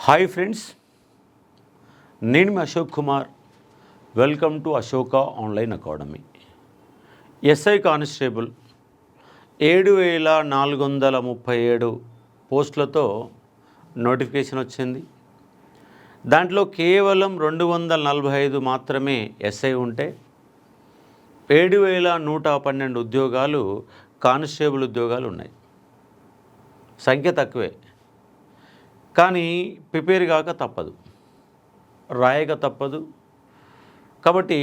Hi friends, నేను మీ Ashok Kumar. Welcome to Ashoka online academy. SI constable 7437 పోస్టులతో నోటిఫికేషన్ వచ్చింది. దాంట్లో కేవలం 245 మాత్రమే ఎస్ఐ ఉంటే 7112 ఉద్యోగాలు కానిస్టేబుల్ ఉద్యోగాలు ఉన్నాయి. సంఖ్య తక్కువే, కానీ ప్రిపేర్ కాక తప్పదు, రాయక తప్పదు. కాబట్టి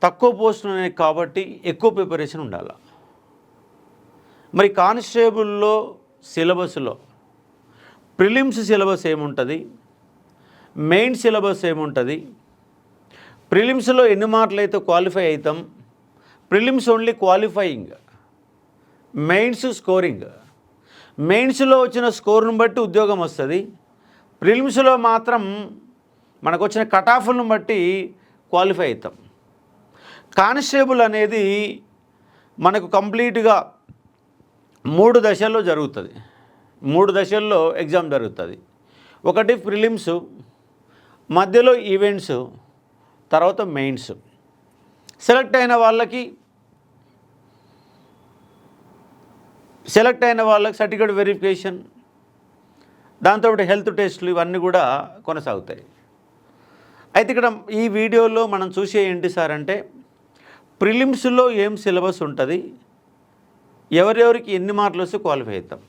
తక్కువ పోస్టులు ఉన్నాయి కాబట్టి ఎక్కువ ప్రిపరేషన్ ఉండాలి. మరి కానిస్టేబుల్లో సిలబస్లో ప్రిలిమ్స్ సిలబస్ ఏముంటుంది, మెయిన్ సిలబస్ ఏముంటుంది, ప్రిలిమ్స్లో ఎన్ని మార్కులు అయితే క్వాలిఫై అవుతాం, prelims only qualifying, mains scoring. మెయిన్స్లో వచ్చిన స్కోర్ను బట్టి ఉద్యోగం వస్తుంది. ప్రిలిమ్స్లో మాత్రం మనకు వచ్చిన కట్ ఆఫ్లను బట్టి క్వాలిఫై అవుతాం. కానిస్టేబుల్ అనేది మనకు కంప్లీట్గా 3 దశల్లో జరుగుతుంది. 3 దశల్లో ఎగ్జామ్ జరుగుతుంది. ఒకటి ప్రిలిమ్స్, మధ్యలో ఈవెంట్స్, తర్వాత మెయిన్స్. సెలెక్ట్ అయిన వాళ్ళకి సర్టిఫికేట్ వెరిఫికేషన్, దాంతో హెల్త్ టెస్టులు, ఇవన్నీ కూడా కొనసాగుతాయి. అయితే ఇక్కడ ఈ వీడియోలో మనం చూసే ఏంటి సార్ అంటే, ప్రిలిమ్స్లో ఏం సిలబస్ ఉంటుంది, ఎవరెవరికి ఎన్ని మార్కులు వస్తే క్వాలిఫై అవుతాం,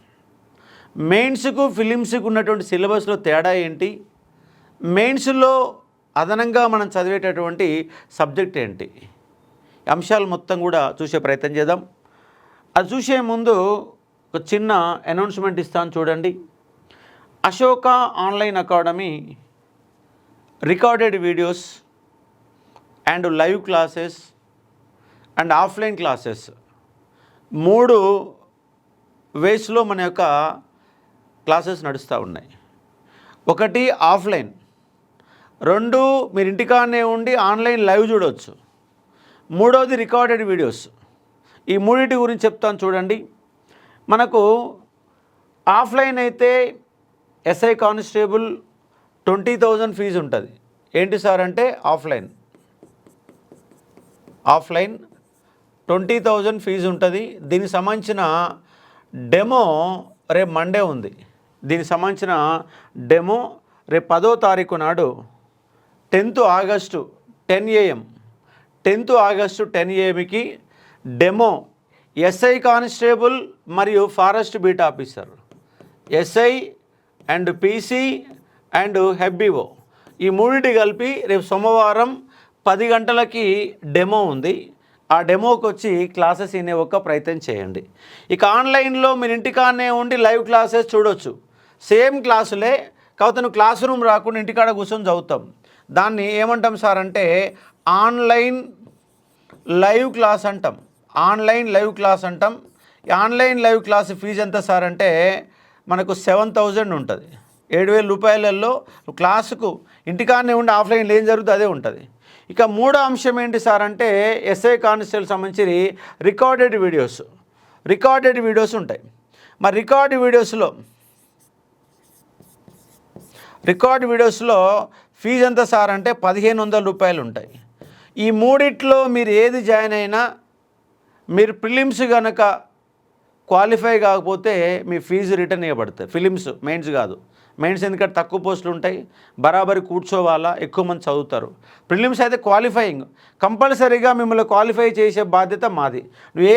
మెయిన్స్కు ఫిలిమ్స్కు ఉన్నటువంటి సిలబస్లో తేడా ఏంటి, మెయిన్స్లో అదనంగా మనం చదివేటటువంటి సబ్జెక్ట్ ఏంటి, అంశాలు మొత్తం కూడా చూసే ప్రయత్నం చేద్దాం. అది చూసే ముందు ఒక చిన్న అనౌన్స్మెంట్ ఇస్తాను చూడండి. Ashoka online academy recorded videos and live classes and offline classes 3 వేస్లో మన యొక్క క్లాసెస్ నడుస్తూ ఉన్నాయి. ఒకటి ఆఫ్లైన్, 2 మీరు ఇంటికాడనే ఉండి ఆన్లైన్ లైవ్ చూడవచ్చు, 3వది రికార్డెడ్ వీడియోస్. ఈ 3 గురించి చెప్తాను చూడండి. మనకు ఆఫ్లైన్ అయితే ఎస్ఐ కానిస్టేబుల్ 20,000 ఫీజు ఉంటుంది. ఏంటి సార్ అంటే ఆఫ్లైన్ 20,000 ఫీజు ఉంటుంది. దీనికి సంబంధించిన డెమో రేపు మండే ఉంది. దీనికి సంబంధించిన డెమో రేపు 10వ తారీఖు నాడు 10th August 10 AM 10th August 10 AMకి డెమో ఎస్ఐ కానిస్టేబుల్ మరియు forest beat officer, SI and PC and హెబ్బీఓ, ఈ 3 కలిపి రేపు సోమవారం 10 గంటలకి డెమో ఉంది. ఆ డెమోకి వచ్చి క్లాసెస్ వినే ఒక ప్రయత్నం చేయండి. ఇక ఆన్లైన్లో మీరు ఇంటికాడనే ఉండి లైవ్ క్లాసెస్ చూడొచ్చు. సేమ్ క్లాసులే, కాకపోతే నువ్వు క్లాస్ రూమ్ రాకుండా ఇంటికాడ కూర్చొని చదువుతాం. దాన్ని ఏమంటాం సార్ అంటే ఆన్లైన్ లైవ్ క్లాస్ అంటాం. ఆన్లైన్ లైవ్ క్లాస్ అంటాం. ఈ ఆన్లైన్ లైవ్ క్లాస్ ఫీజు ఎంత సార్ అంటే మనకు 7,000 ఉంటుంది. 7,000 రూపాయలలో క్లాసుకు ఇంటికాడనే ఉండి ఆఫ్లైన్లో ఏం జరుగుతుంది అదే ఉంటుంది. ఇక 3వ అంశం ఏంటి సార్ అంటే ఎస్ఐ కానిస్టేబుల్ సంబంధించి రికార్డెడ్ వీడియోస్ ఉంటాయి. మరి రికార్డ్ వీడియోస్లో ఫీజు ఎంత సార్ అంటే 1,500 రూపాయలు ఉంటాయి. ఈ 3 మీరు ఏది జాయిన్ అయినా మీరు ప్రిలిమ్స్ కనుక క్వాలిఫై కాకపోతే మీ ఫీజు రిటర్న్ ఇవ్వబడుతుంది. ఫిలిమ్స్, మెయిన్స్ కాదు. మెయిన్స్ ఎందుకంటే తక్కువ పోస్టులు ఉంటాయి, బరాబరి కూర్చోవాలా, ఎక్కువ మంది చదువుతారు. ప్రిలిమ్స్ అయితే క్వాలిఫైయింగ్, కంపల్సరీగా మిమ్మల్ని క్వాలిఫై చేసే బాధ్యత మాది. నువ్వు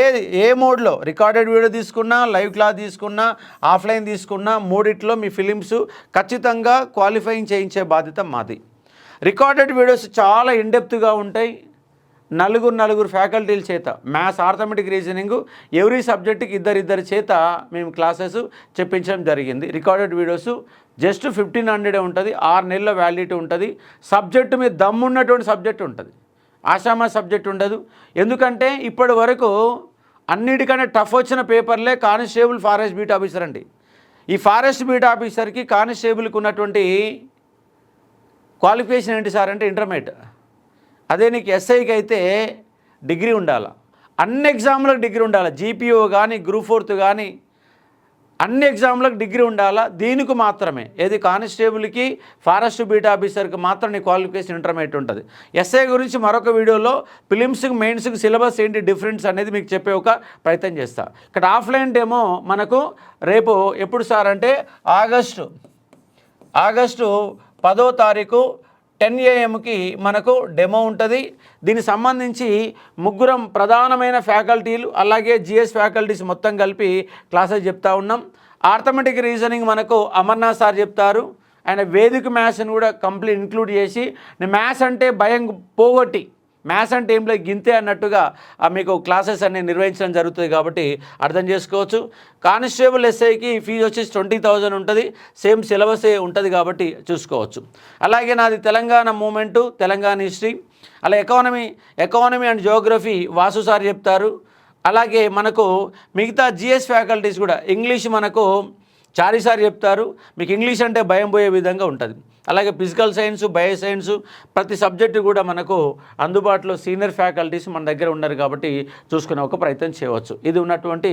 ఏ మోడ్లో రికార్డెడ్ వీడియో తీసుకున్నా, లైవ్ క్లాస్ తీసుకున్నా, ఆఫ్లైన్ తీసుకున్నా, 3 మీ ఫిలిమ్స్ ఖచ్చితంగా క్వాలిఫైయింగ్ చేయించే బాధ్యత మాది. రికార్డెడ్ వీడియోస్ చాలా ఇన్డెప్త్గా ఉంటాయి. 4 ఫ్యాకల్టీల చేత మ్యాథ్స్, ఆర్థమెటిక్, రీజనింగ్ ఎవ్రీ సబ్జెక్టుకి 2 చేత మేము క్లాసెస్ చెప్పించడం జరిగింది. రికార్డెడ్ వీడియోస్ జస్ట్ 1,500 ఉంటుంది. 6 నెలల వ్యాలిడిటీ ఉంటుంది. సబ్జెక్టు మీద దమ్మున్నటువంటి సబ్జెక్ట్ ఉంటుంది, ఆషామా సబ్జెక్ట్ ఉండదు. ఎందుకంటే ఇప్పటి వరకు అన్నిటికంటే టఫ్ వచ్చిన పేపర్లే కానిస్టేబుల్, ఫారెస్ట్ బీట్ ఆఫీసర్ అండి. ఈ ఫారెస్ట్ బీట్ ఆఫీసర్కి కానిస్టేబుల్కి ఉన్నటువంటి క్వాలిఫికేషన్ ఏంటి సార్ అంటే ఇంటర్మీడియట్. అదే నీకు ఎస్ఐకి అయితే డిగ్రీ ఉండాలి. అన్ని ఎగ్జామ్లకు డిగ్రీ ఉండాలి. జీపీఓ కానీ, గ్రూప్ 4 కానీ అన్ని ఎగ్జామ్లకు డిగ్రీ ఉండాలా, దీనికి మాత్రమే ఏది కానిస్టేబుల్కి ఫారెస్ట్ బీట్ ఆఫీసర్కి మాత్రం నీ క్వాలిఫికేషన్ ఇంటర్మీడియట్ ఉంటుంది. ఎస్ఐ గురించి మరొక వీడియోలో ప్రిలిమ్స్కి మెయిన్స్కి సిలబస్ ఏంటి డిఫరెన్స్ అనేది మీకు చెప్పే ఒక ప్రయత్నం చేస్తా. ఇక్కడ ఆఫ్లైన్ డెమో మనకు రేపు ఎప్పుడు సార్ అంటే ఆగస్టు 10వ తారీఖు 10 AM మనకు డెమో ఉంటుంది. దీనికి సంబంధించి ముగ్గురం ప్రధానమైన ఫ్యాకల్టీలు అలాగే జిఎస్ ఫ్యాకల్టీస్ మొత్తం కలిపి క్లాసెస్ చెప్తా ఉన్నాం. ఆర్థమెటిక్ రీజనింగ్ మనకు అమర్నాథ్ సార్ చెప్తారు. ఆయన వేదిక మ్యాథ్స్ని కూడా కంప్లీట్ ఇంక్లూడ్ చేసి మ్యాథ్స్ అంటే భయం పోగొట్టి మ్యాథ్స్ అంటే ఏం లేదు గింతే అన్నట్టుగా మీకు క్లాసెస్ అన్ని నిర్వహించడం జరుగుతుంది కాబట్టి అర్థం చేసుకోవచ్చు. కానిస్టేబుల్ ఎస్ఐకి ఫీజు వచ్చేసి 20,000 ఉంటుంది. సేమ్ సిలబసే ఉంటుంది కాబట్టి చూసుకోవచ్చు. అలాగే నాది తెలంగాణ మూమెంటు, తెలంగాణ హిస్టరీ, అలా economy and Geography Vasu sir చెప్తారు. అలాగే మనకు మిగతా జిఎస్ ఫ్యాకల్టీస్ కూడా ఇంగ్లీష్ మనకు చారి సార్ చెప్తారు. మీకు ఇంగ్లీష్ అంటే భయం పోయే విధంగా ఉంటుంది. అలాగే ఫిజికల్ సైన్స్, బయో సైన్స్ ప్రతి సబ్జెక్టు కూడా మనకు అందుబాటులో సీనియర్ ఫ్యాకల్టీస్ మన దగ్గర ఉన్నారు కాబట్టి చూసుకునే ఒక ప్రయత్నం చేయవచ్చు. ఇది ఉన్నటువంటి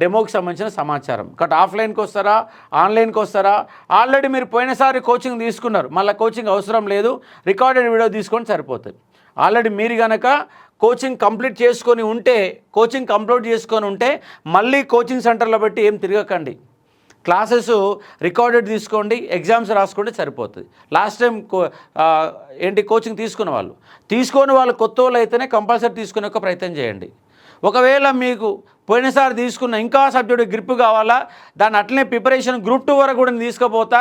డెమోకి సంబంధించిన సమాచారం. కాబట్టి ఆఫ్లైన్కి వస్తారా, ఆన్లైన్కి వస్తారా? ఆల్రెడీ మీరు పోయినసారి కోచింగ్ తీసుకున్నారు, మళ్ళీ కోచింగ్ అవసరం లేదు, రికార్డెడ్ వీడియో తీసుకొని సరిపోతుంది. ఆల్రెడీ మీరు కనుక కోచింగ్ కంప్లీట్ చేసుకొని ఉంటే మళ్ళీ కోచింగ్ సెంటర్లో పెట్టి ఏం తిరగకండి. క్లాసెస్ రికార్డెడ్ తీసుకోండి, ఎగ్జామ్స్ రాసుకుంటే సరిపోతుంది. లాస్ట్ టైం కోచింగ్ తీసుకుని వాళ్ళు కొత్త వాళ్ళు అయితేనే కంపల్సరీ తీసుకునే ఒక ప్రయత్నం చేయండి. ఒకవేళ మీకు పోయినసారి తీసుకున్న ఇంకా సబ్జెక్టు గ్రిప్ కావాలా, దాన్ని అట్లనే ప్రిపరేషన్ గ్రూప్ 2 వరకు కూడా తీసుకుపోతా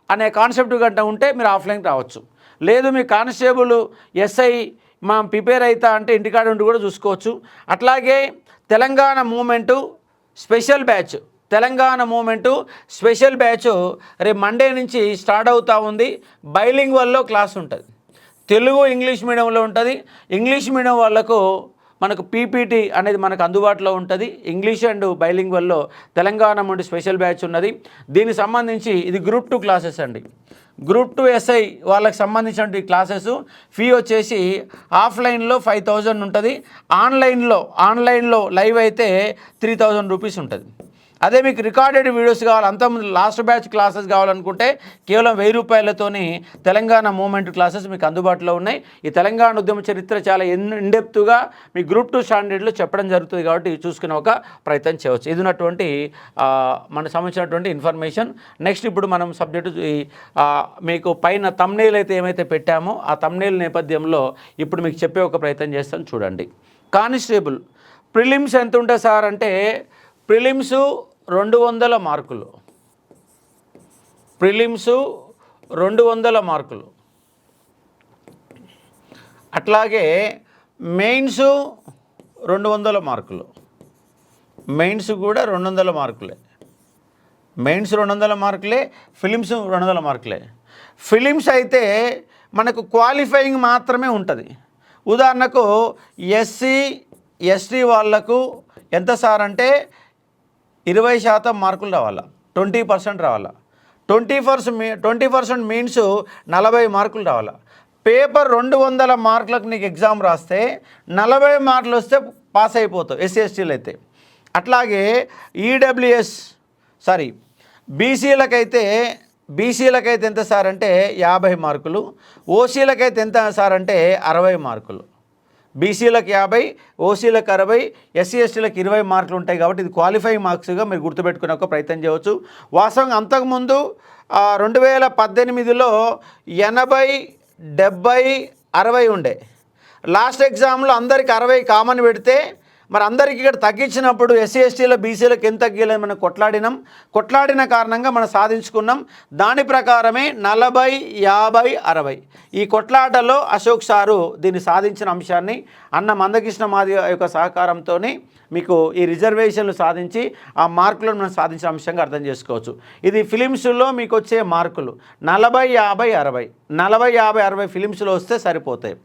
అనే కాన్సెప్ట్ గంట ఉంటే మీరు ఆఫ్లైన్కి రావచ్చు. లేదు మీ కానిస్టేబుల్ ఎస్ఐ ప్రిపేర్ అవుతా అంటే ఇంటికాడ ఉండి కూడా చూసుకోవచ్చు. అట్లాగే తెలంగాణ మూమెంటు స్పెషల్ బ్యాచ్ రేపు మండే నుంచి స్టార్ట్ అవుతూ ఉంది. బైలింగ్వల్లో క్లాస్ ఉంటుంది. తెలుగు ఇంగ్లీష్ మీడియంలో ఉంటుంది. ఇంగ్లీష్ మీడియం వాళ్ళకు మనకు పీపీటీ అనేది మనకు అందుబాటులో ఉంటుంది. ఇంగ్లీష్ అండ్ బైలింగ్వల్లో తెలంగాణ నుండి స్పెషల్ బ్యాచ్ ఉన్నది. దీనికి సంబంధించి ఇది గ్రూప్ 2 క్లాసెస్ అండి. గ్రూప్ 2 ఎస్ఐ వాళ్ళకి సంబంధించిన క్లాసెస్ ఫీ వచ్చేసి ఆఫ్లైన్లో 5,000 ఉంటుంది. ఆన్లైన్లో లైవ్ అయితే 3,000 రూపీస్ ఉంటుంది. అదే మీకు రికార్డెడ్ వీడియోస్ కావాలి, అంతకుముందు లాస్ట్ బ్యాచ్ క్లాసెస్ కావాలనుకుంటే కేవలం 1000 రూపాయలతోని తెలంగాణ మూమెంట్ క్లాసెస్ మీకు అందుబాటులో ఉన్నాయి. ఈ తెలంగాణ ఉద్యమ చరిత్ర చాలా ఇన్డెప్త్గా మీ గ్రూప్ 2 స్టాండర్డ్లో చెప్పడం జరుగుతుంది కాబట్టి చూసుకునే ఒక ప్రయత్నం చేయవచ్చు. ఇది ఉన్నటువంటి మనకు సంబంధించినటువంటి ఇన్ఫర్మేషన్. నెక్స్ట్ ఇప్పుడు మనం సబ్జెక్టు మీకు పైన థంబ్నెయిల్ అయితే ఏమైతే పెట్టామో ఆ థంబ్నెయిల్ నేపథ్యంలో ఇప్పుడు మీకు చెప్పే ఒక ప్రయత్నం చేస్తాను చూడండి. కానిస్టేబుల్ ప్రిలిమ్స్ ఎంత ఉంటుంది సార్ అంటే ప్రిలిమ్స్ 200 మార్కులు. అట్లాగే మెయిన్స్ 200 మార్కులు. మెయిన్స్ కూడా 200 మార్కులే. ఫిలిమ్స్ 200 మార్కులే. ఫిలిమ్స్ అయితే మనకు క్వాలిఫైయింగ్ మాత్రమే ఉంటుంది. ఉదాహరణకు ఎస్సీ ఎస్టీ వాళ్లకు ఎంత సార్ అంటే 20% మార్కులు రావాలా, 20% రావాలా. 20% మీన్స్ 40 మార్కులు రావాలా. పేపర్ 200 మార్కులకు నీకు ఎగ్జామ్ రాస్తే 40 మార్కులు వస్తే పాస్ అయిపోతావు ఎస్సీ ఎస్టీలు అయితే. అట్లాగే బీసీలకైతే ఎంత సార్ అంటే 50 మార్కులు. ఓసీలకైతే ఎంత సార్ అంటే 60 మార్కులు. బీసీలకు 50, ఓసీలకు 60, ఎస్సీ ఎస్టీలకు 20 మార్కులు ఉంటాయి కాబట్టి ఇది క్వాలిఫైయింగ్ మార్క్స్గా మీరు గుర్తుపెట్టుకునే ఒక ప్రయత్నం చేయవచ్చు. వాస్తవంగా అంతకుముందు 2018లో 80, 70, 60 ఉండే. లాస్ట్ ఎగ్జామ్లో అందరికి 60 కామన్ పెడితే మరి అందరికీ ఇక్కడ తగ్గించినప్పుడు ఎస్సీ ఎస్టీల బీసీలకు ఎంత తగ్గిలేదు మనం కొట్లాడిన కారణంగా మనం సాధించుకున్నాం. దాని ప్రకారమే 40, 50, 60 ఈ కొట్లాటలో అశోక్ సారు దీన్ని సాధించిన అంశాన్ని అన్న మందకృష్ణ మాది యొక్క సహకారంతో మీకు ఈ రిజర్వేషన్లు సాధించి ఆ మార్కులను మనం సాధించిన అంశంగా అర్థం చేసుకోవచ్చు. ఇది ఫిలిమ్స్లో మీకు వచ్చే మార్కులు 40, 50, 60 ఫిలిమ్స్లో వస్తే సరిపోతాయి.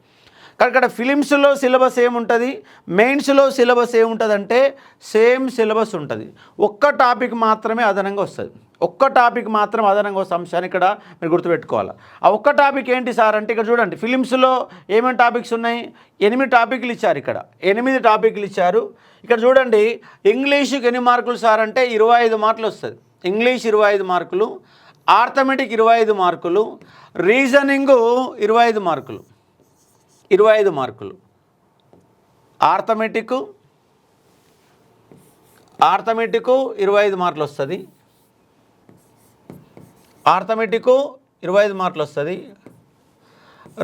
కానీ ఇక్కడ ఫిలిమ్స్లో సిలబస్ ఏముంటుంది, మెయిన్స్లో సిలబస్ ఏముంటుందంటే సేమ్ సిలబస్ ఉంటుంది. ఒక్క టాపిక్ మాత్రమే అదనంగా వస్తుంది. ఒక్క టాపిక్ మాత్రం అదనంగా వస్తే అంశాన్ని ఇక్కడ మీరు గుర్తుపెట్టుకోవాలి. ఆ ఒక్క టాపిక్ ఏంటి సార్ అంటే ఇక్కడ చూడండి, ఫిలిమ్స్లో ఏమేమి టాపిక్స్ ఉన్నాయి, 8 టాపిక్లు ఇచ్చారు. ఇక్కడ 8 టాపిక్లు ఇచ్చారు. ఇక్కడ చూడండి, ఇంగ్లీషుకి ఎన్ని మార్కులు సార్ అంటే 25 మార్కులు వస్తుంది. ఇంగ్లీష్ 25 మార్కులు, ఆర్థమెటిక్ 25 మార్కులు, రీజనింగు 25 మార్కులు. 25 మార్కులు ఆర్థమెటిక్ 25 మార్కులు వస్తుంది. ఆర్థమెటిక్ 25 మార్కులు వస్తుంది.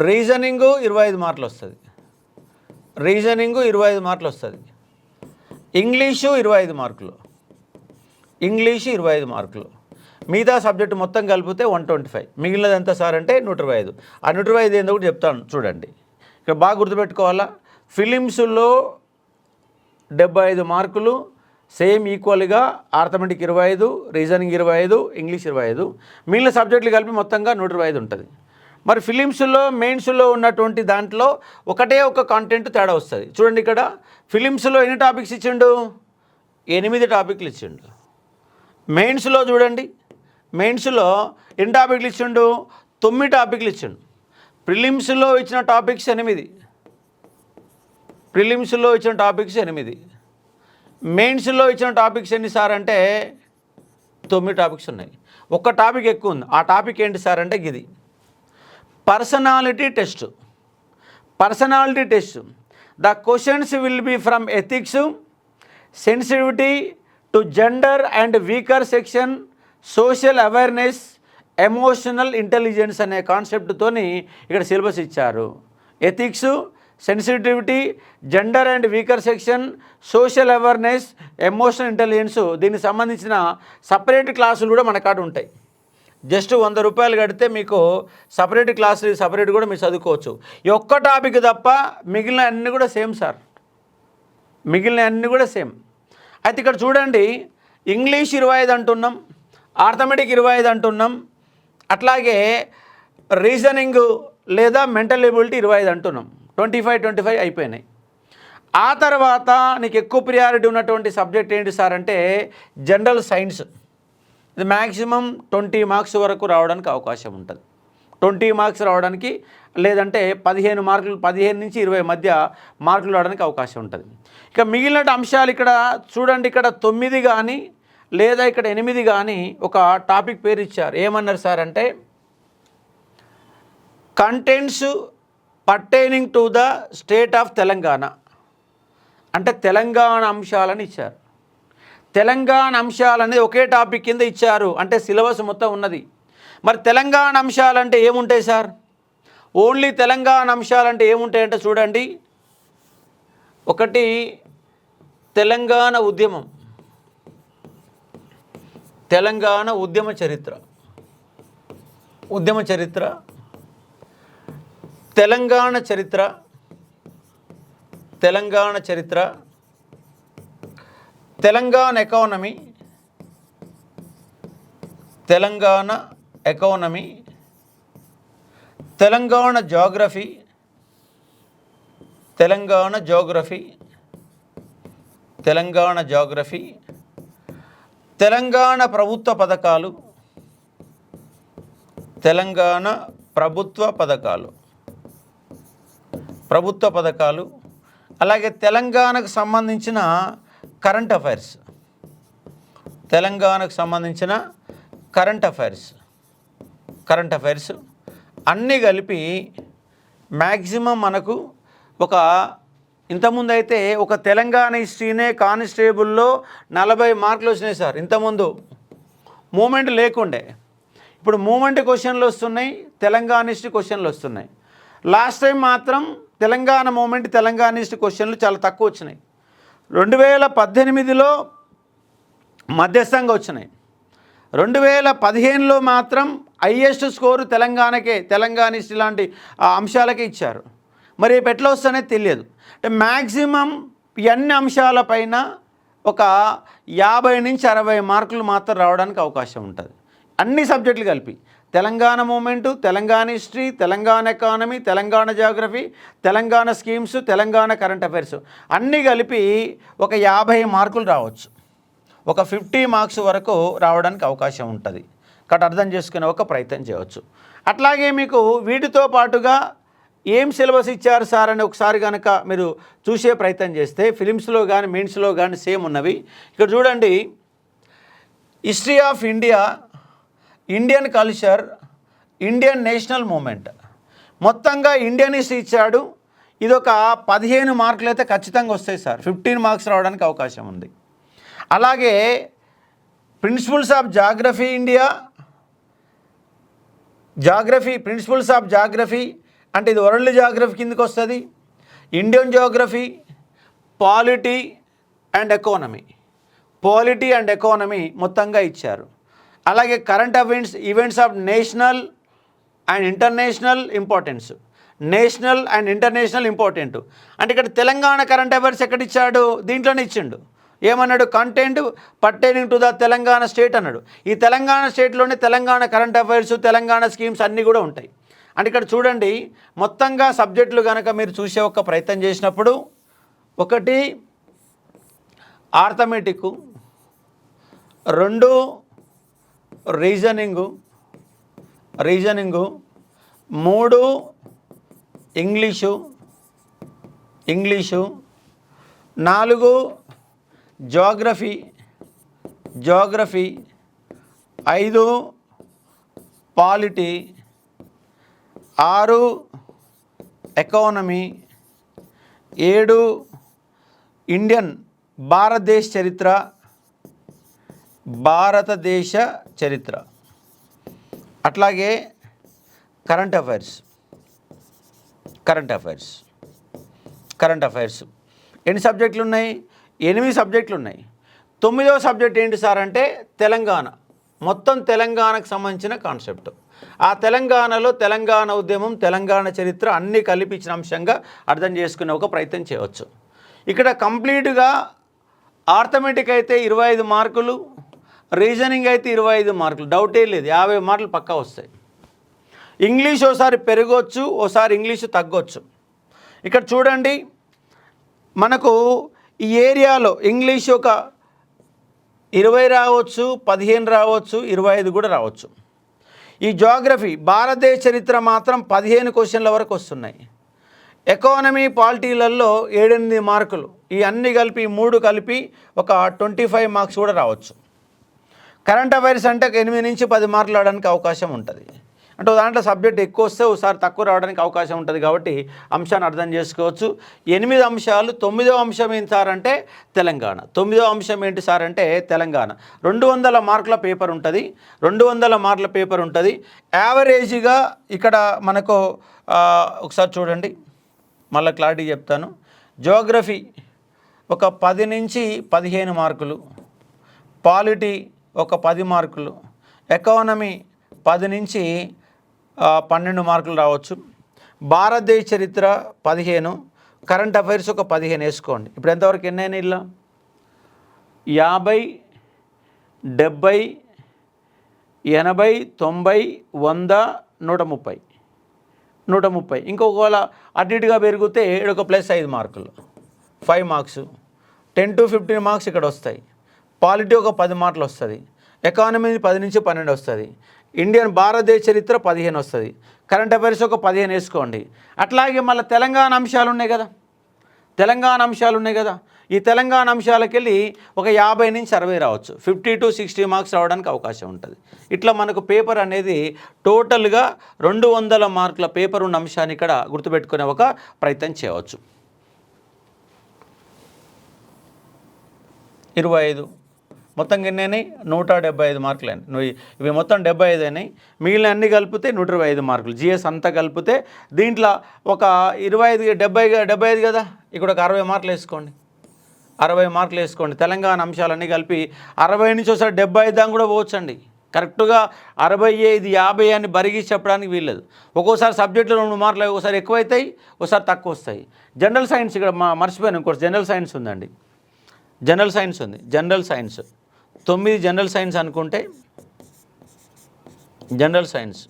రీజనింగు 25 మార్కులు వస్తుంది. రీజనింగు 25 మార్కులు వస్తుంది. ఇంగ్లీషు 25 మార్కులు. ఇంగ్లీషు 25 మార్కులు. మిగతా సబ్జెక్టు మొత్తం కలిపితే 125. మిగిలినది ఎంత సార్ అంటే 125. ఆ 125 ఏందో కూడా చెప్తాను చూడండి. ఇక్కడ బాగా గుర్తుపెట్టుకోవాలా, ఫిలిమ్స్లో 75 మార్కులు సేమ్ ఈక్వల్గా, ఆర్థమెటిక్ 25, రీజనింగ్ 25, ఇంగ్లీష్ 25, మిగిలిన సబ్జెక్టులు కలిపి మొత్తంగా 125 ఉంటుంది. మరి ఫిలిమ్స్లో మెయిన్స్లో ఉన్నటువంటి దాంట్లో ఒకటే ఒక కాంటెంట్ తేడా వస్తుంది. చూడండి, ఇక్కడ ఫిలిమ్స్లో ఎన్ని టాపిక్స్ ఇచ్చిండు, 8 టాపిక్లు ఇచ్చిండు. మెయిన్స్లో చూడండి, మెయిన్స్లో ఎన్ని టాపిక్లు ఇచ్చిండు, 9 టాపిక్లు ఇచ్చిండు. ప్రిలిమ్స్లో ఇచ్చిన టాపిక్స్ 8. ప్రిలిమ్స్లో ఇచ్చిన టాపిక్స్ 8. మెయిన్స్లో ఇచ్చిన టాపిక్స్ ఎన్ని సార్ అంటే 9 టాపిక్స్ ఉన్నాయి. ఒక్క టాపిక్ ఎక్కువ ఉంది. ఆ టాపిక్ ఏంటి సార్ అంటే ఇది personality test. Personality test. The questions will be from ethics, sensitivity to gender and weaker section, social awareness, emotional intelligence అనే కాన్సెప్ట్తోని ఇక్కడ సిలబస్ ఇచ్చారు. Ethics, sensitivity, gender and weaker section, social awareness, emotional intelligence, దీనికి సంబంధించిన separate క్లాసులు కూడా మన కాడ ఉంటాయి. జస్ట్ 100 రూపాయలు కడితే మీకు సపరేట్ క్లాసులు సపరేట్ కూడా మీరు చదువుకోవచ్చు. ఈ ఒక్క టాపిక్ తప్ప మిగిలిన అన్నీ కూడా సేమ్ సార్, మిగిలిన అన్నీ కూడా సేమ్. అయితే ఇక్కడ చూడండి, ఇంగ్లీష్ 25 అంటున్నాం, ఆర్థమెటిక్ 25 అంటున్నాం, అట్లాగే రీజనింగ్ లేదా మెంటల్ ఎబిలిటీ 25 అంటున్నాం. 25 అయిపోయినాయి. ఆ తర్వాత నీకు ఎక్కువ ప్రియారిటీ ఉన్నటువంటి సబ్జెక్ట్ ఏంటి సార్ అంటే జనరల్ సైన్స్. ఇది మ్యాక్సిమం 20 మార్క్స్ వరకు రావడానికి అవకాశం ఉంటుంది. 20 మార్క్స్ రావడానికి, లేదంటే 15 మార్కులు, 15 నుంచి 20 మధ్య మార్కులు రావడానికి అవకాశం ఉంటుంది. ఇక మిగిలిన అంశాలు ఇక్కడ చూడండి, ఇక్కడ 9 కానీ లేదా ఇక్కడ 8 కానీ ఒక టాపిక్ పేరు ఇచ్చారు. ఏమన్నారు సార్ అంటే contents pertaining to the state of Telangana, అంటే తెలంగాణ అంశాలని ఇచ్చారు. తెలంగాణ అంశాలనేది ఒకే టాపిక్ కింద ఇచ్చారు, అంటే సిలబస్ మొత్తం ఉన్నది. మరి తెలంగాణ అంశాలంటే ఏముంటాయి సార్, ఓన్లీ తెలంగాణ అంశాలంటే ఏముంటాయంటే చూడండి, ఒకటి తెలంగాణ ఉద్యమం, తెలంగాణ ఉద్యమ చరిత్ర, తెలంగాణ చరిత్ర, తెలంగాణ చరిత్ర, Telangana economy, Telangana economy, Telangana geography, Telangana geography, Telangana geography, Telangana ప్రభుత్వ పథకాలు, తెలంగాణ ప్రభుత్వ పథకాలు, అలాగే తెలంగాణకు సంబంధించిన కరెంట్ అఫైర్స్, తెలంగాణకు సంబంధించిన కరెంట్ అఫైర్స్ అన్నీ కలిపి మ్యాక్సిమం మనకు ఒక ఇంతకుముందు అయితే ఒక తెలంగాణ హిస్టరీనే కానిస్టేబుల్లో 40 మార్కులు వచ్చినాయి సార్. ఇంతకుముందు మూమెంట్ లేకుండే, ఇప్పుడు మూమెంట్ క్వశ్చన్లు వస్తున్నాయి, తెలంగాణ హిస్టరీ క్వశ్చన్లు వస్తున్నాయి. లాస్ట్ టైం మాత్రం తెలంగాణ మూమెంట్, తెలంగాణ హిస్టరీ క్వశ్చన్లు చాలా తక్కువ వచ్చినాయి. 2018లో మధ్యస్థంగా వచ్చినాయి. 2015లో మాత్రం హైయెస్ట్ స్కోరు తెలంగాణకే, తెలంగాణ హిస్టరీ లాంటి అంశాలకే ఇచ్చారు. మరి రేపు ఎట్లా వస్తుందనేది తెలియదు. అంటే మ్యాక్సిమం అన్ని అంశాలపైన ఒక 50 నుంచి 60 మార్కులు మాత్రం రావడానికి అవకాశం ఉంటుంది, అన్ని సబ్జెక్టులు కలిపి. Telangana movement, Telangana history, Telangana economy, Telangana geography, Telangana schemes, Telangana current affairs అన్నీ కలిపి ఒక 50 మార్కులు రావచ్చు. ఒక 50 మార్క్స్ వరకు రావడానికి అవకాశం ఉంటుంది. కాబట్టి అర్థం చేసుకునే ఒక ప్రయత్నం చేయవచ్చు. అట్లాగే మీకు వీటితో పాటుగా ఏం సిలబస్ ఇచ్చారు సార్ అని ఒకసారి కనుక మీరు చూసే ప్రయత్నం చేస్తే ఫిలిమ్స్లో కానీ మెయిన్స్లో కానీ సేమ్ ఉన్నవి. ఇక్కడ చూడండి, history of India, Indian culture, Indian national movement, మొత్తంగా ఇండియన్ హిస్టరీ ఇచ్చాడు. ఇది ఒక 15 మార్కులు అయితే ఖచ్చితంగా వస్తాయి సార్. 15 మార్క్స్ రావడానికి అవకాశం ఉంది. అలాగే principles of geography India, geography, principles of geography అంటే ఇది వరల్డ్ జాగ్రఫీ కిందకి వస్తుంది. Indian geography, polity and economy, polity and economy మొత్తంగా ఇచ్చారు. అలాగే current events of national and international importance, national and international important. అంటే ఇక్కడ తెలంగాణ కరెంట్ అఫైర్స్ ఎక్కడ ఇచ్చాడు, దీంట్లోనే ఇచ్చిండు. ఏమన్నాడు, content pertaining to the Telangana state అన్నాడు. ఈ తెలంగాణ స్టేట్లోనే Telangana current affairs, Telangana schemes అన్నీ కూడా ఉంటాయి. అంటే ఇక్కడ చూడండి, మొత్తంగా సబ్జెక్టులు కనుక మీరు చూసే ఒక ప్రయత్నం చేసినప్పుడు, ఒకటి arithmetic, 2 reasoning, 3 English, 4 geography, 5 polity, 6 economy, 7 Indian భారతదేశ చరిత్ర, అట్లాగే కరెంట్ అఫైర్స్ ఎన్ని సబ్జెక్టులు ఉన్నాయి, 8 సబ్జెక్టులు ఉన్నాయి. 9వ సబ్జెక్ట్ ఏంటి సార్ అంటే తెలంగాణ, మొత్తం తెలంగాణకు సంబంధించిన కాన్సెప్ట్. ఆ తెలంగాణలో తెలంగాణ ఉద్యమం, తెలంగాణ చరిత్ర అన్నీ కలిపించిన అంశంగా అర్థం చేసుకునే ఒక ప్రయత్నం చేయవచ్చు. ఇక్కడ కంప్లీట్గా ఆర్థమెటిక్ అయితే 25 మార్కులు, రీజనింగ్ అయితే 25 మార్కులు, డౌటే లేదు, 50 మార్కులు పక్కా వస్తాయి. ఇంగ్లీష్ ఓసారి పెరగవచ్చు, ఓసారి ఇంగ్లీషు తగ్గొచ్చు. ఇక్కడ చూడండి, మనకు ఈ ఏరియాలో ఇంగ్లీష్ ఒక 20 రావచ్చు, 15 రావచ్చు, 25 కూడా రావచ్చు. ఈ జాగ్రఫీ, భారతదేశ చరిత్ర మాత్రం 15 క్వశ్చన్ల వరకు వస్తున్నాయి. ఎకానమీ, పాలిటీలలో 7-8 మార్కులు, ఈ అన్ని కలిపి 3 కలిపి ఒక 25 మార్క్స్ కూడా రావచ్చు. కరెంట్ అఫైర్స్ అంటే 8 నుంచి 10 మార్కులు రావడానికి అవకాశం ఉంటుంది. అంటే దాంట్లో సబ్జెక్ట్ ఎక్కువ వస్తే ఒకసారి తక్కువ రావడానికి అవకాశం ఉంటుంది. కాబట్టి అంశాన్ని అర్థం చేసుకోవచ్చు. 8 అంశాలు. 9వ అంశం ఏంటి సార్ అంటే తెలంగాణ. 9వ అంశం ఏంటి సార్ అంటే తెలంగాణ. 200 మార్కుల పేపర్ ఉంటుంది. 200 మార్కుల పేపర్ ఉంటుంది. యావరేజ్గా ఇక్కడ మనకు ఒకసారి చూడండి, మళ్ళీ క్లారిటీ చెప్తాను. జియోగ్రఫీ ఒక 10 నుంచి 15 మార్కులు, పాలిటీ ఒక 10 మార్కులు, ఎకానమీ 10 నుంచి 12 మార్కులు రావచ్చు, భారతదేశ చరిత్ర 15, కరెంట్ అఫైర్స్ ఒక 15 వేసుకోండి. ఇప్పుడు ఎంతవరకు ఎన్నైనా ఇలా 50, 70, 80, 90, 100, 130. ఇంకొకవేళ అటు ఇటుగా పెరిగితే ఒక +5 మార్కులు, 5 మార్క్స్, 10 to 15 మార్క్స్ ఇక్కడ వస్తాయి. పాలిటీ ఒక 10 మార్కులు వస్తుంది, ఎకానమీ 10 నుంచి 12 వస్తుంది, ఇండియన్ భారతదేశ చరిత్ర 15 వస్తుంది, కరెంట్ అఫైర్స్ ఒక 15 వేసుకోండి. అట్లాగే మళ్ళీ తెలంగాణ అంశాలు ఉన్నాయి కదా, ఈ తెలంగాణ అంశాలకు వెళ్ళి ఒక 50 నుంచి 60 రావచ్చు, 50 to 60 మార్క్స్ రావడానికి అవకాశం ఉంటుంది. ఇట్లా మనకు పేపర్ అనేది టోటల్గా 200 మార్కుల పేపర్ ఉన్న అంశాన్ని ఇక్కడ గుర్తుపెట్టుకునే ఒక ప్రయత్నం చేయవచ్చు. 25 మొత్తం ఎన్నైనాయి 175 మార్కులు అయినాయి. ఇవి మొత్తం 75 అయినాయి. మిగిలిన అన్ని కలిపితే 125 మార్కులు. జిఎస్ అంతా కలిపితే దీంట్లో ఒక 75 కదా, ఇక్కడ ఒక 60 మార్కులు వేసుకోండి. 60 మార్కులు వేసుకోండి. తెలంగాణ అంశాలన్నీ కలిపి 60 నుంచి ఒకసారి 75 దాకా కూడా పోవచ్చండి. కరెక్ట్గా 65, 50 అని బరిగి చెప్పడానికి వీల్లేదు. ఒక్కోసారి సబ్జెక్టులో 2 మార్కులు ఒకసారి ఎక్కువ అవుతాయి, ఒకసారి తక్కువ వస్తాయి. జనరల్ సైన్స్ ఇక్కడ మర్చిపోయాను, ఇంకోటి జనరల్ సైన్స్ ఉందండి. జనరల్ సైన్స్ 9 జనరల్ సైన్స్ అనుకుంటే జనరల్ సైన్స్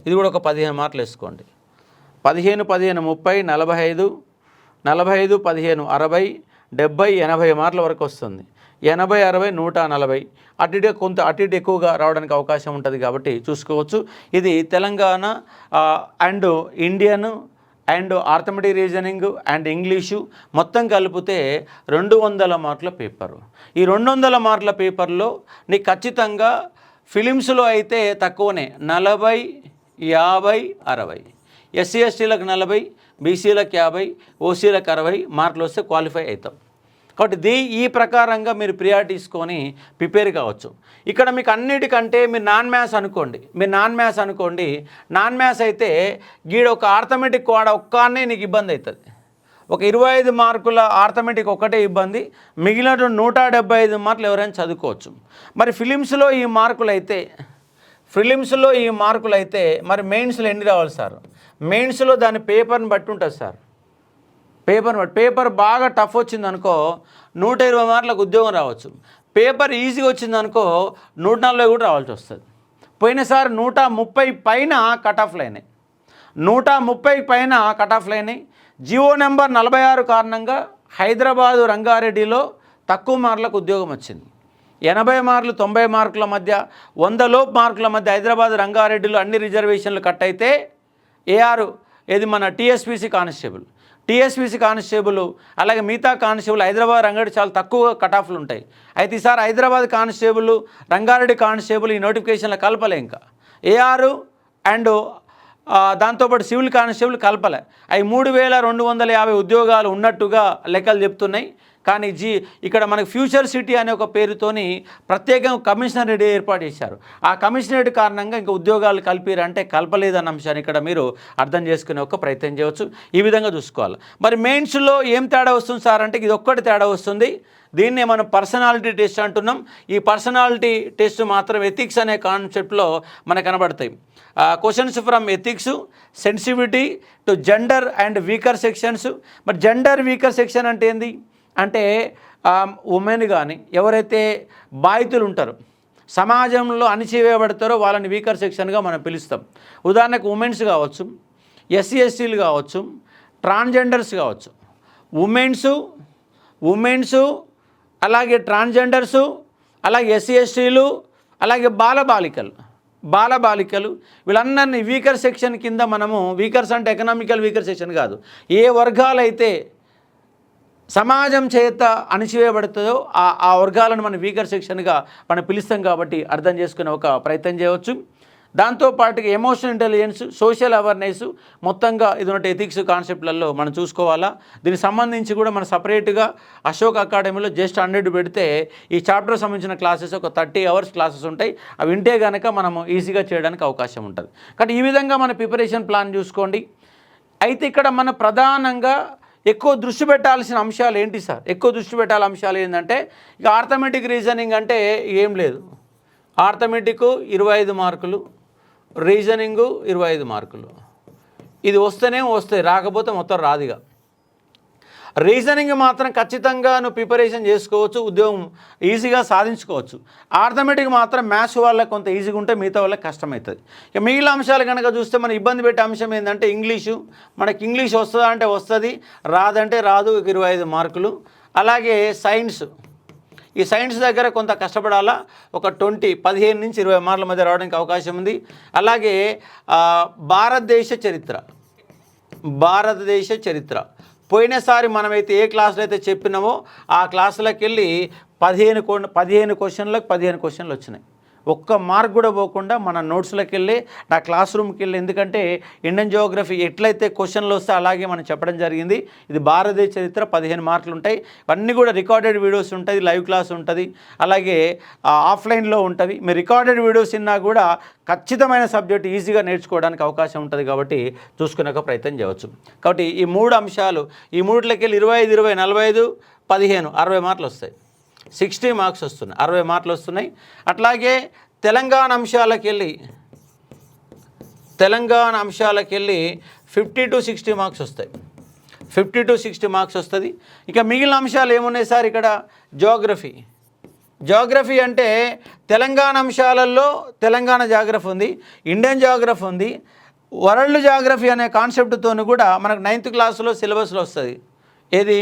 ఇది కూడా ఒక 15 మార్కులు వేసుకోండి. 15 15 30 45 45 15 60 70 80 మార్కుల వరకు వస్తుంది. 80 60 140 అటు ఇటు ఎక్కువగా రావడానికి అవకాశం ఉంటుంది కాబట్టి చూసుకోవచ్చు. ఇది Telangana and Indian and arithmetic reasoning and English మొత్తం కలిపితే 200 మార్కుల పేపరు. ఈ 200 మార్కుల పేపర్లో నీకు ఖచ్చితంగా ఫిలిమ్స్లో అయితే తక్కువనే 40 50 60, ఎస్సీ ఎస్టీలకు 40, బీసీలకు 50, ఓసీలకు 60 మార్కులు వస్తే క్వాలిఫై అవుతాం. కాబట్టి ఈ ప్రకారంగా మీరు ప్రియారిటీ తీసుకొని ప్రిపేర్ కావచ్చు. ఇక్కడ మీకు అన్నిటికంటే మీరు నాన్ మ్యాథ్స్ అనుకోండి. నాన్ మ్యాథ్స్ అయితే గీడ ఒక ఆర్థమెటిక్ కోడ ఒక్కనే నీకు ఇబ్బంది అవుతుంది. ఒక 25 మార్కుల ఆర్థమెటిక్ ఒక్కటే ఇబ్బంది, మిగిలిన 175 మార్కులు ఎవరైనా చదువుకోవచ్చు. మరి ఫిలిమ్స్లో ఈ మార్కులు అయితే మరి మెయిన్స్లో ఎన్ని రావాలి సార్? మెయిన్స్లో దాని పేపర్ని బట్టి ఉంటుంది సార్. పేపర్ బాగా టఫ్ వచ్చిందనుకో 120 మార్కులకు ఉద్యోగం రావచ్చు. పేపర్ ఈజీగా వచ్చిందనుకో 140 కూడా రావాల్సి వస్తుంది. పోయినసారి 130 పైన కట్ ఆఫ్లు అయినాయి. 130 పైన కట్ ఆఫ్లు అయినాయి. జియో నెంబర్ 46 కారణంగా హైదరాబాదు రంగారెడ్డిలో తక్కువ మార్కులకు ఉద్యోగం వచ్చింది. 80 మార్కులు 90 మార్కుల మధ్య 100 లోపు మార్కుల మధ్య హైదరాబాదు రంగారెడ్డిలో అన్ని రిజర్వేషన్లు కట్ అయితే ఏఆర్ ఇది మన టీఎస్పీసీ కానిస్టేబుల్ అలాగే మిగతా కానిస్టేబుల్ హైదరాబాద్ రంగారెడ్డి చాలా తక్కువ కట్ ఆఫ్లు ఉంటాయి. అయితే ఈసారి హైదరాబాద్ కానిస్టేబుల్ రంగారెడ్డి కానిస్టేబుల్ ఈ నోటిఫికేషన్లో కలపలే. ఇంకా ఏఆర్ అండ్ దాంతోపాటు సివిల్ కానిస్టేబుల్ కలపలే. అవి 3250 ఉద్యోగాలు ఉన్నట్టుగా లెక్కలు చెప్తున్నాయి. కానీ ఇక్కడ మనకు ఫ్యూచర్ సిటీ అనే ఒక పేరుతోని ప్రత్యేకంగా కమిషనరేట్ ఏర్పాటు చేశారు. ఆ కమిషనరేట్ కారణంగా ఇంకా ఉద్యోగాలు కలిపిరంటే కలపలేదన్న అంశాన్ని ఇక్కడ మీరు అర్థం చేసుకునే ఒక ప్రయత్నం చేయవచ్చు. ఈ విధంగా చూసుకోవాలి. మరి మెయిన్స్లో ఏం తేడా వస్తుంది సార్ అంటే ఇది ఒక్కటి తేడా వస్తుంది. దీన్నే మనం పర్సనాలిటీ టెస్ట్ అంటున్నాం. ఈ పర్సనాలిటీ టెస్ట్ మాత్రం ఎథిక్స్ అనే కాన్సెప్ట్లో మనకు కనబడతాయి. Questions from ethics, sensitivity to gender and weaker sections. మరి జెండర్ వీకర్ సెక్షన్ అంటే ఏంది అంటే ఉమెన్ కానీ ఎవరైతే బాధితులు ఉంటారో సమాజంలో అణిచివేయబడతారో వాళ్ళని వీకర్ సెక్షన్గా మనం పిలుస్తాం. ఉదాహరణకు ఉమెన్స్ కావచ్చు, ఎస్సీ ఎస్టీలు కావచ్చు, ట్రాన్స్జెండర్స్ కావచ్చు. ఉమెన్స్ అలాగే ట్రాన్స్జెండర్సు అలాగే ఎస్సీ ఎస్టీలు అలాగే బాలబాలికలు వీళ్ళందరినీ వీకర్ సెక్షన్ కింద మనము వీకర్స్ అంటే ఎకనామికల్ వీకర్ సెక్షన్ కాదు. ఏ వర్గాలైతే సమాజం చేత అణిచివేయబడుతుందో ఆ వర్గాలను మనం వీకర్ సెక్షన్గా మనం పిలుస్తాం కాబట్టి అర్థం చేసుకునే ఒక ప్రయత్నం చేయవచ్చు. దాంతోపాటుగా ఎమోషనల్ ఇంటెలిజెన్స్, సోషల్ అవేర్నెస్ మొత్తంగా ఇది ఉన్నట్టు ఎథిక్స్ కాన్సెప్ట్లలో మనం చూసుకోవాలా. దీనికి సంబంధించి కూడా మనం సపరేట్గా అశోక్ అకాడమీలో జస్ట్ 100 పెడితే ఈ చాప్టర్ సంబంధించిన క్లాసెస్ ఒక 30 hours క్లాసెస్ ఉంటాయి. అవి వింటే కనుక మనము ఈజీగా చేయడానికి అవకాశం ఉంటుంది. కాబట్టి ఈ విధంగా మన ప్రిపరేషన్ ప్లాన్ చూసుకోండి. అయితే ఇక్కడ మన ప్రధానంగా ఎక్కువ దృష్టి పెట్టాల్సిన అంశాలు ఏంటి సార్? ఎక్కువ దృష్టి పెట్టాల్సిన అంశాలు ఏంటంటే ఇక ఆర్థమెటిక్ రీజనింగ్ అంటే ఏం లేదు. ఆర్థమెటిక్ 25 మార్కులు, రీజనింగు 25 మార్కులు. ఇది వస్తాయి, రాకపోతే మొత్తం రాదుగా. రీజనింగ్ మాత్రం ఖచ్చితంగా నువ్వు ప్రిపరేషన్ చేసుకోవచ్చు, ఉద్యోగం ఈజీగా సాధించుకోవచ్చు. ఆర్థమెటిక్ మాత్రం మ్యాథ్స్ వాళ్ళకి కొంత ఈజీగా ఉంటే మిగతా వాళ్ళకి కష్టమవుతుంది. ఇక మిగిలిన అంశాలు కనుక చూస్తే మన ఇబ్బంది పెట్టే అంశం ఏంటంటే ఇంగ్లీషు. మనకి ఇంగ్లీష్ వస్తుందా అంటే వస్తుంది, రాదంటే రాదు, 25 మార్కులు. అలాగే ఈ సైన్స్ దగ్గర కొంత కష్టపడాలా, ఒక 15 నుంచి 20 మార్కుల మధ్య రావడానికి అవకాశం ఉంది. అలాగే భారతదేశ చరిత్ర పోయినసారి మనమైతే ఏ క్లాసులో అయితే చెప్పినామో ఆ క్లాసులకు వెళ్ళి 15 క్వశ్చన్లకు 15 క్వశ్చన్లు వచ్చినాయి. ఒక్క మార్క్ కూడా పోకుండా మన నోట్స్లోకి వెళ్ళి నా క్లాస్ రూమ్కి వెళ్ళి, ఎందుకంటే ఇండియన్ జియోగ్రఫీ ఎట్లయితే క్వశ్చన్లు వస్తే అలాగే మనం చెప్పడం జరిగింది. ఇది భారతదేశ చరిత్ర 15 మార్కులు ఉంటాయి. అన్నీ కూడా రికార్డెడ్ వీడియోస్ ఉంటుంది, లైవ్ క్లాస్ ఉంటుంది, అలాగే ఆఫ్లైన్లో ఉంటుంది. మీరు రికార్డెడ్ వీడియోస్ విన్నా కూడా ఖచ్చితమైన సబ్జెక్ట్ ఈజీగా నేర్చుకోవడానికి అవకాశం ఉంటుంది కాబట్టి చూసుకునే ప్రయత్నం చేయవచ్చు. కాబట్టి ఈ 3 అంశాలు, ఈ 3లోకి వెళ్ళి 25, 20, 45, 15, 60 మార్కులు వస్తాయి. 60 మార్క్స్ వస్తున్నాయి, 60 మార్కులు వస్తున్నాయి. అట్లాగే తెలంగాణ అంశాలకు వెళ్ళి 50 to 60 మార్క్స్ వస్తాయి. 50 to 60 మార్క్స్ వస్తుంది. ఇక మిగిలిన అంశాలు ఏమున్నాయి సార్? ఇక్కడ జాగ్రఫీ అంటే తెలంగాణ అంశాలలో తెలంగాణ జాగ్రఫీ ఉంది, ఇండియన్ జాగ్రఫీ ఉంది, వరల్డ్ జాగ్రఫీ అనే కాన్సెప్ట్తో కూడా మనకు 9th క్లాస్లో సిలబస్లో వస్తుంది. ఏది?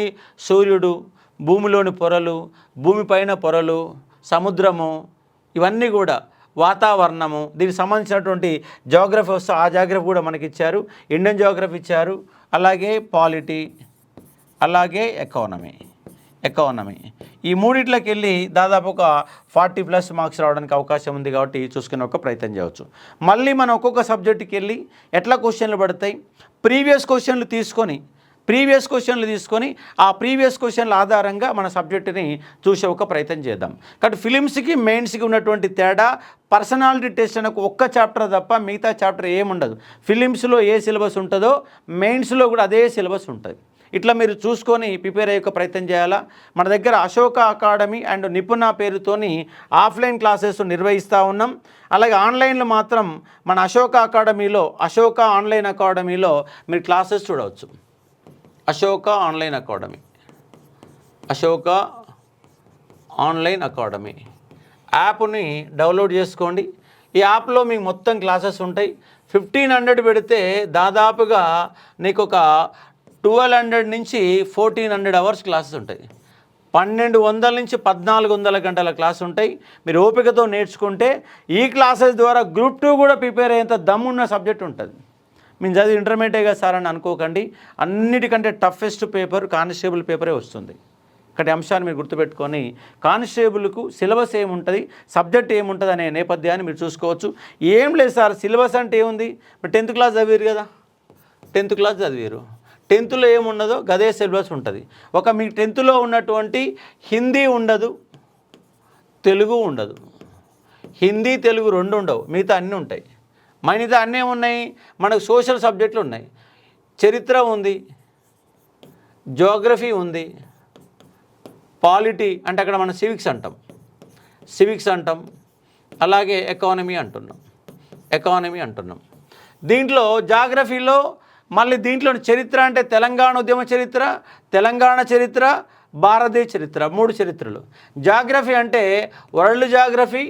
సూర్యుడు, భూమిలోని పొరలు, భూమిపైన పొరలు, సముద్రము, ఇవన్నీ కూడా వాతావరణము, దీనికి సంబంధించినటువంటి జాగ్రఫీ వస్తే ఆ జాగ్రఫీ కూడా మనకి ఇచ్చారు. ఇండియన్ జాగ్రఫీ ఇచ్చారు, అలాగే పాలిటీ, అలాగే ఎకానమీ. ఈ మూడిట్లోకి వెళ్ళి దాదాపు ఒక 40+ మార్క్స్ రావడానికి అవకాశం ఉంది. కాబట్టి చూసుకునే ఒక ప్రయత్నం చేయవచ్చు. మళ్ళీ మనం ఒక్కొక్క సబ్జెక్టుకి వెళ్ళి ఎట్లా క్వశ్చన్లు పడతాయి, ప్రీవియస్ క్వశ్చన్లు తీసుకొని ఆ ప్రీవియస్ క్వశ్చన్ల ఆధారంగా మన సబ్జెక్టుని చూసే ఒక ప్రయత్నం చేద్దాం. కాబట్టి ఫిలిమ్స్కి మెయిన్స్కి ఉన్నటువంటి తేడా, పర్సనాలిటీ టెస్ట్ అనే ఒక్క చాప్టర్ తప్ప మిగతా చాప్టర్ ఏముండదు. ఫిలిమ్స్లో ఏ సిలబస్ ఉంటుందో మెయిన్స్లో కూడా అదే సిలబస్ ఉంటుంది. ఇట్లా మీరు చూసుకొని ప్రిపేర్ అయ్యే ప్రయత్నం చేయాలా. మన దగ్గర అశోక అకాడమీ అండ్ నిపుణ పేరుతోని ఆఫ్లైన్ క్లాసెస్ నిర్వహిస్తూ ఉన్నాం. అలాగే ఆన్లైన్లో మాత్రం మన అశోక ఆన్లైన్ అకాడమీలో మీరు క్లాసెస్ చూడవచ్చు. అశోక ఆన్లైన్ అకాడమీ యాప్ని డౌన్లోడ్ చేసుకోండి. ఈ యాప్లో మీకు మొత్తం క్లాసెస్ ఉంటాయి. 1500 పెడితే దాదాపుగా నీకు ఒక 1200 నుంచి 1400 అవర్స్ క్లాసెస్ ఉంటాయి. 1200 నుంచి 1400 గంటల క్లాస్ ఉంటాయి. మీరు ఓపికతో నేర్చుకుంటే ఈ క్లాసెస్ ద్వారా గ్రూప్ 2 కూడా ప్రిపేర్ అయ్యేంత దమ్మున్న సబ్జెక్ట్ ఉంటుంది. మేము చదివి ఇంటర్మీడియట్ కదా సార్ అని అనుకోకండి. అన్నిటికంటే టఫెస్ట్ పేపర్ కానిస్టేబుల్ పేపరే వస్తుంది. ఇక్కడ అంశాన్ని మీరు గుర్తుపెట్టుకొని కానిస్టేబుల్కు సిలబస్ ఏముంటుంది, సబ్జెక్ట్ ఏముంటుంది అనే నేపథ్యాన్ని మీరు చూసుకోవచ్చు. ఏం లేదు సార్, సిలబస్ అంటే ఏముంది, మీరు 10th క్లాస్ చదివారు కదా, 10th క్లాస్ చదివారు, 10thలో ఏమున్నదో గదే సిలబస్ ఉంటుంది. ఒక మీకు 10thలో ఉన్నటువంటి హిందీ ఉండదు, తెలుగు ఉండదు. హిందీ తెలుగు 2 ఉండవు, మిగతా అన్నీ ఉంటాయి. మిగతా అన్నీ ఏమున్నాయి, మనకు సోషల్ సబ్జెక్టులు ఉన్నాయి, చరిత్ర ఉంది, జోగ్రఫీ ఉంది, పాలిటీ అంటే అక్కడ మనం సివిక్స్ అంటాం, అలాగే ఎకానమీ అంటున్నాం. దీంట్లో జాగ్రఫీలో మళ్ళీ దీంట్లో చరిత్ర అంటే తెలంగాణ ఉద్యమ చరిత్ర, తెలంగాణ చరిత్ర, భారతదేశ చరిత్ర, 3 చరిత్రలు. జాగ్రఫీ అంటే world geography,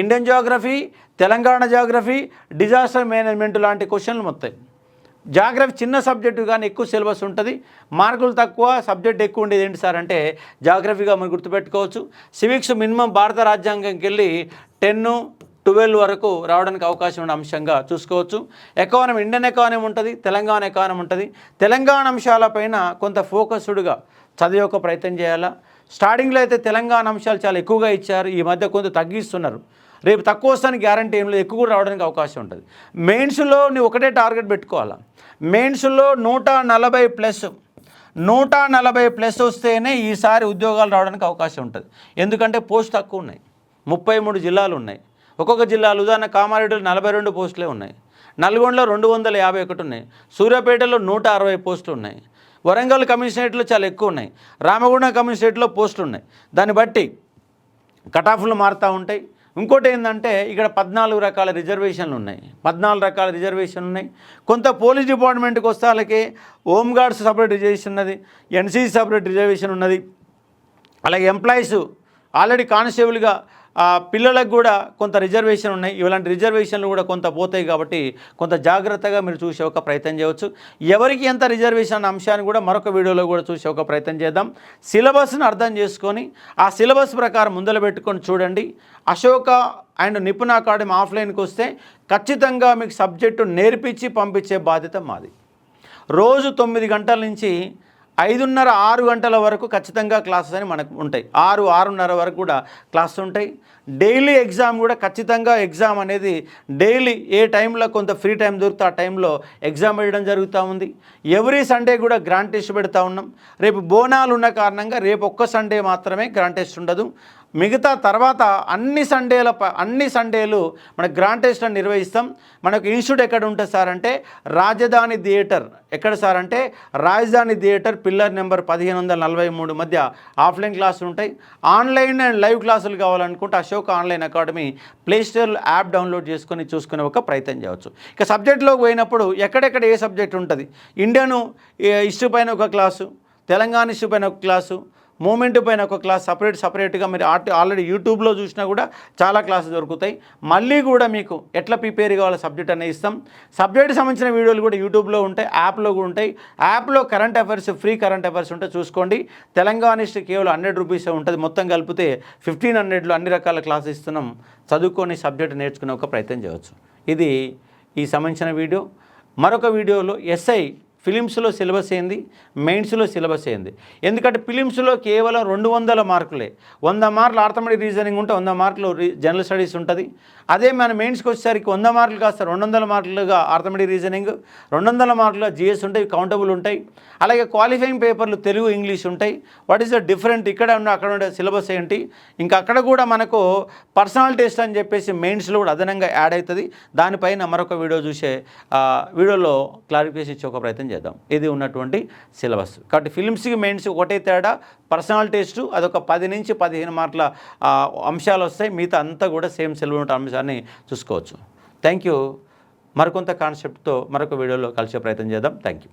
Indian geography, Telangana geography, disaster management లాంటి క్వశ్చన్లు మొత్తం. జాగ్రఫీ చిన్న సబ్జెక్టు కానీ ఎక్కువ సిలబస్ ఉంటుంది, మార్కులు తక్కువ, సబ్జెక్ట్ ఎక్కువ ఉండేది ఏంటి సార్ అంటే జాగ్రఫీగా మనం గుర్తుపెట్టుకోవచ్చు. సివిక్స్ మినిమం భారత రాజ్యాంగంకి వెళ్ళి 10, 12 వరకు రావడానికి అవకాశం ఉన్న అంశంగా చూసుకోవచ్చు. ఎకానమీ, ఇండియన్ ఎకానమీ ఉంటుంది, తెలంగాణ ఎకానమీ ఉంటుంది. తెలంగాణ అంశాలపైన కొంత ఫోకస్డ్గా చదివే ఒక ప్రయత్నం చేయాలా. స్టార్టింగ్లో అయితే తెలంగాణ అంశాలు చాలా ఎక్కువగా ఇచ్చారు, ఈ మధ్య కొంత తగ్గిస్తున్నారు. రేపు తక్కువ వస్తానికి గ్యారంటీ ఏం లేదు, ఎక్కువ కూడా రావడానికి అవకాశం ఉంటుంది. మెయిన్స్లో నువ్వు ఒకటే టార్గెట్ పెట్టుకోవాలా, మెయిన్స్లో 140+ వస్తేనే ఈసారి ఉద్యోగాలు రావడానికి అవకాశం ఉంటుంది. ఎందుకంటే పోస్ట్ తక్కువ ఉన్నాయి, 33 జిల్లాలు ఉన్నాయి. ఒక్కొక్క జిల్లాలు ఉదాహరణ కామారెడ్డిలో 42 పోస్టులే ఉన్నాయి, నల్గొండలో 251 ఉన్నాయి, సూర్యాపేటలో 160 పోస్టులు ఉన్నాయి, వరంగల్ కమిషనరేట్లో చాలా ఎక్కువ ఉన్నాయి, రామగుండం కమిషనరేట్లో పోస్టులు ఉన్నాయి. దాన్ని బట్టి కటాఫ్లు మారుతూ ఉంటాయి. ఇంకోటి ఏంటంటే ఇక్కడ 14 రకాల రిజర్వేషన్లు ఉన్నాయి. కొంత పోలీస్ డిపార్ట్మెంట్కి వస్తే వాళ్ళకి హోంగార్డ్స్ సపరేట్ రిజర్వేషన్ ఉన్నది, ఎన్సీసీ సపరేట్ రిజర్వేషన్ ఉన్నది. అలాగే ఎంప్లాయీస్ ఆల్రెడీ కానిస్టేబుల్గా పిల్లలకు కూడా కొంత రిజర్వేషన్ ఉన్నాయి. ఇలాంటి రిజర్వేషన్లు కూడా కొంత పోతాయి. కాబట్టి కొంత జాగ్రత్తగా మీరు చూసే ఒక ప్రయత్నం చేయవచ్చు. ఎవరికి ఎంత రిజర్వేషన్ అన్న అంశాన్ని కూడా మరొక వీడియోలో కూడా చూసే ఒక ప్రయత్నం చేద్దాం. సిలబస్ను అర్థం చేసుకొని ఆ సిలబస్ ప్రకారం ముందర పెట్టుకొని చూడండి. అశోక అండ్ నిపుణ అకాడమీ ఆఫ్లైన్కి వస్తే ఖచ్చితంగా మీకు సబ్జెక్టు నేర్పించి పంపించే బాధ్యత మాది. రోజు 9 గంటల నుంచి 5:30, 6 గంటల వరకు ఖచ్చితంగా క్లాసెస్ అని మనకు ఉంటాయి. 6, 6:30 వరకు కూడా క్లాసెస్ ఉంటాయి. డైలీ ఎగ్జామ్ కూడా ఖచ్చితంగా ఎగ్జామ్ అనేది డైలీ ఏ టైంలో కొంత ఫ్రీ టైం దొరికితే ఆ టైంలో ఎగ్జామ్ వేయడం జరుగుతూ ఉంది. ఎవ్రీ సండే కూడా గ్రాండ్ టెస్ట్ పెడతా ఉన్నాం. రేపు బోనాలు ఉన్న కారణంగా రేపు ఒక్క సండే మాత్రమే గ్రాండ్ టెస్ట్ ఉండదు. మిగతా తర్వాత అన్ని సండేలు మన గ్రాండ్ టెస్ట్లను నిర్వహిస్తాం. మనకు ఇన్స్టిట్యూట్ ఎక్కడ ఉంటుంది సార్ అంటే రాజధాని థియేటర్. ఎక్కడ సార్ అంటే రాజధాని థియేటర్, పిల్లర్ నెంబర్ 1543 మధ్య ఆఫ్లైన్ క్లాసులు ఉంటాయి. ఆన్లైన్ అండ్ లైవ్ క్లాసులు కావాలనుకుంటే Ashoka online academy play store app download చేసుకొని చూసుకునే ఒక ప్రయత్నం చేయవచ్చు. ఇక సబ్జెక్టులోకి పోయినప్పుడు ఎక్కడెక్కడ ఏ సబ్జెక్ట్ ఉంటుంది, ఇండియన్ హిస్టరీ పైన ఒక క్లాసు, తెలంగాణ హిస్టరీ పైన ఒక క్లాసు, మూమెంట్ పైన ఒక క్లాస్ సపరేట్గా మీరు ఆల్రెడీ యూట్యూబ్లో చూసినా కూడా చాలా క్లాసులు దొరుకుతాయి. మళ్ళీ కూడా మీకు ఎట్లా ప్రిపేర్ కావాలో సబ్జెక్ట్ అనేది ఇస్తాం. సబ్జెక్ట్కి సంబంధించిన వీడియోలు కూడా యూట్యూబ్లో ఉంటాయి, యాప్లో కూడా ఉంటాయి. యాప్లో current affairs, free current affairs ఉంటే చూసుకోండి. తెలంగాణ హిస్టరీ కేవలం 100 రూపీసే ఉంటుంది. మొత్తం కలిపితే 1500లో అన్ని రకాల క్లాసెస్ ఇస్తున్నాం. చదువుకొని సబ్జెక్ట్ నేర్చుకునే ఒక ప్రయత్నం చేయవచ్చు. ఇది ఈ సంబంధించిన వీడియో. మరొక వీడియోలో ఎస్ఐ ఫిలిమ్స్లో సిలబస్ ఏంది, మెయిన్స్లో సిలబస్ ఏంది. ఎందుకంటే ఫిలిమ్స్లో కేవలం 200 మార్కులే. 100 మార్కులు ఆర్థమెటిక్ రీజనింగ్ ఉంటే 100 మార్కులు జనరల్ స్టడీస్ ఉంటుంది. అదే మన మెయిన్స్కి వచ్చేసరికి 100 మార్కులు కాస్త 200 మార్కులుగా ఆర్థమెటిక్ రీజనింగ్, 200 మార్కులుగా జిఎస్ ఉంటాయి, కౌంటబుల్ ఉంటాయి. అలాగే క్వాలిఫైయింగ్ పేపర్లు తెలుగు, ఇంగ్లీష్ ఉంటాయి. వాట్ ఈస్ ద డిఫరెంట్ ఇక్కడ ఉన్న అక్కడ ఉండే సిలబస్ ఏంటి. ఇంకా అక్కడ కూడా మనకు పర్సనల్ టెస్ట్ అని చెప్పేసి మెయిన్స్లో కూడా అదనంగా యాడ్ అవుతుంది. దానిపైన మరొక వీడియో చూసే వీడియోలో క్లారిఫికేషన్ ఇచ్చే ఒక ప్రయత్నం చేద్దాం. ఇది ఉన్నటువంటి సిలబస్. కాబట్టి ఫిలిమ్స్కి మెయిన్స్ ఒకటే తేడా, పర్సనల్ టెస్ట్ అదొక 10 నుంచి 15 మార్కుల అంశాలు వస్తాయి. మిగతా అంతా కూడా సేమ్ సిలబస్ ఉన్న అంశాన్ని చూసుకోవచ్చు. Thank you. మరికొంత కాన్సెప్ట్తో మరొక వీడియోలో కలిసే ప్రయత్నం చేద్దాం. Thank you.